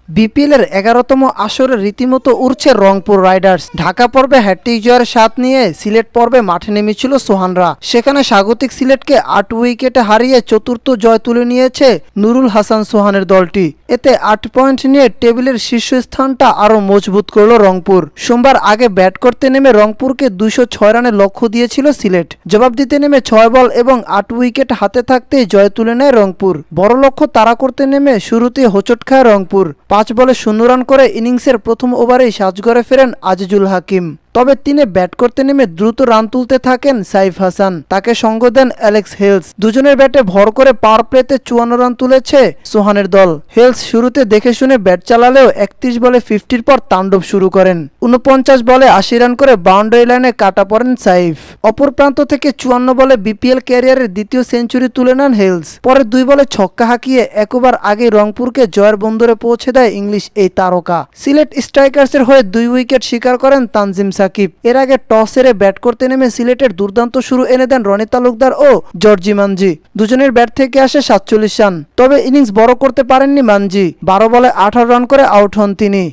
বিপিএলের ১১তম আসরে রীতিমতো উড়ছে রংপুর রাইডার্স। ঢাকা পর্বে হ্যাটট্রিক জয়ের স্বাদ নিয়ে সিলেট পর্বে মাঠে নেমেছিল সোহানরা। সেখানে স্বাগতিক সিলেটকে ৮ উইকেটে হারিয়ে চতুর্থ জয় তুলে নিয়েছে নুরুল হাসান সোহানের দলটি। এতে ৮ পয়েন্ট নিয়ে টেবিলের শীর্ষস্থানটা আরও মজবুত করল রংপুর। সোমবার আগে ব্যাট করতে নেমে রংপুরকে ২০৬ রানের লক্ষ্য দিয়েছিল সিলেট। জবাব দিতে নেমে ৬ বল এবং ৮ উইকেট হাতে থাকতেই জয় তুলে নেয় রংপুর। বড় লক্ষ্য তাড়া করতে নেমে শুরুতেই হোঁচট খায় রংপুর। ৫ বলে ০ রান করে ইনিংসের প্রথম ওভারেই সাজঘরে ফেরেন আজিজুল হাকিম। তবে তিনি ব্যাট করতে নেমে দ্রুত রান তুলতে থাকেন সাইফ হাসান। তাকে সঙ্গ দেন অ্যালেক্স হেলস। দুজনের ব্যাটে ভর করে পাওয়ার প্লেতে ৫৪ রান তুলেছে সোহানের দল। হেলস শুরুতে দেখে শুনে ব্যাট চালালেও ৩১ বলে 50-র পর তাণ্ডব শুরু করেন। ৪৯ বলে ৮০ রান করে বাউন্ডারি লাইনে কাটা পড়েন সাইফ। অপর প্রান্ত থেকে ৫৪ বলে বিপিএল ক্যারিয়ারের দ্বিতীয় সেঞ্চুরি তুলে নেন হেলস। পরে ২ বলে ছক্কা হাঁকিয়ে একবার আগে রংপুরকে জয়ের বন্দরে পৌঁছে দেয় ইংলিশ এই তারকা। সিলেট স্ট্রাইকার্সের হয়ে ২ উইকেট শিকার করেন তানজিম সাকিব। এর আগে টস হেরে ব্যাট করতে নেমে সিলেটের দুর্দান্ত শুরু এনে দেন রনি তালুকদার ও জর্জি মানজি। দুজনের ব্যাট থেকে আসে ৪৭ রান। তবে ইনিংস বড় করতে পারেননি মানজি। ১২ বলে ১৮ রান করে আউট হন তিনি।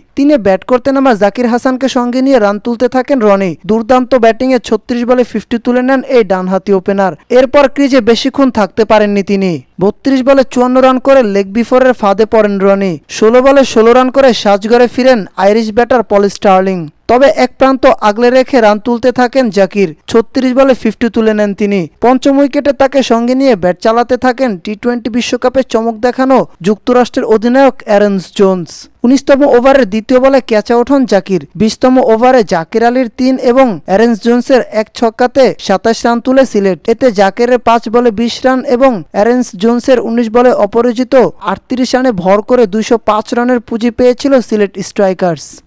ব্যাট করতে নামা জাকির হাসানকে সঙ্গে নিয়ে রান তুলতে থাকেন রনি। দুর্দান্ত ব্যাটিংয়ে ৩৬ বলে 50 তুলে নেন এই ডানহাতি ওপেনার। এরপর ক্রিজে বেশিক্ষণ থাকতে পারেননি তিনি। ৩২ বলে ৫৪ রান করে লেগ বিফোরের ফাঁদে পড়েন রনি। ১৬ বলে ১৬ রান করে সাজঘরে ফিরেন আইরিশ ব্যাটার পল স্টার্লিং। তবে এক প্রান্ত আগলে রেখে রান তুলতে থাকেন জাকির। ৩৬ বলে 50 তুলে নেন তিনি। পঞ্চম উইকেটে তাকে সঙ্গে নিয়ে ব্যাট চালাতে থাকেন টি-20 বিশ্বকাপে চমক দেখানো যুক্তরাষ্ট্রের অধিনায়ক অ্যারন জোন্স। ১৯তম ওভারের দ্বিতীয় বলে ক্যাচ আউট হন জাকির। ২০তম ওভারে জাকির আলীর ৩ এবং অ্যারন জোন্সের ১ ছক্কাতে ২৭ রান তুলে সিলেট। এতে জাকিরের ৫ বলে ২০ রান এবং অ্যারন জোন্সের ১৯ বলে অপরাজিত ৩৮ রানে ভর করে ২০৫ রানের পুঁজি পেয়েছিল সিলেট স্ট্রাইকার্স।